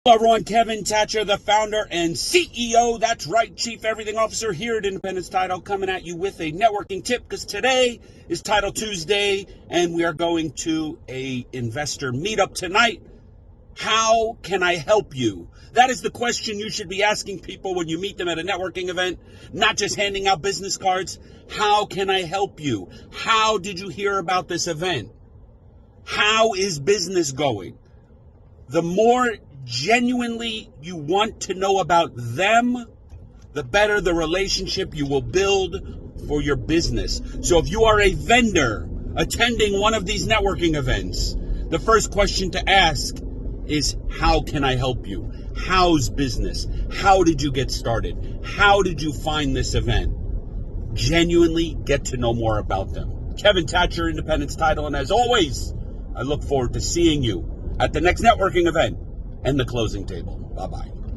Hello everyone, Kevin Tacher, the founder and CEO, that's right, Chief Everything Officer here at Independence Title, coming at you with a networking tip because today is Title Tuesday and we are going to a investor meetup tonight. How can I help you? That is the question you should be asking people when you meet them at a networking event, not just handing out business cards. How can I help you? How did you hear about this event? How is business going? The more genuinely you want to know about them, the better the relationship you will build for your business. So if you are a vendor attending one of these networking events, the first question to ask is, how can I help you? How's business? How did you get started? How did you find this event? Genuinely get to know more about them. Kevin Tacher, Independence Title, and as always, I look forward to seeing you at the next networking event and the closing table. Bye-bye.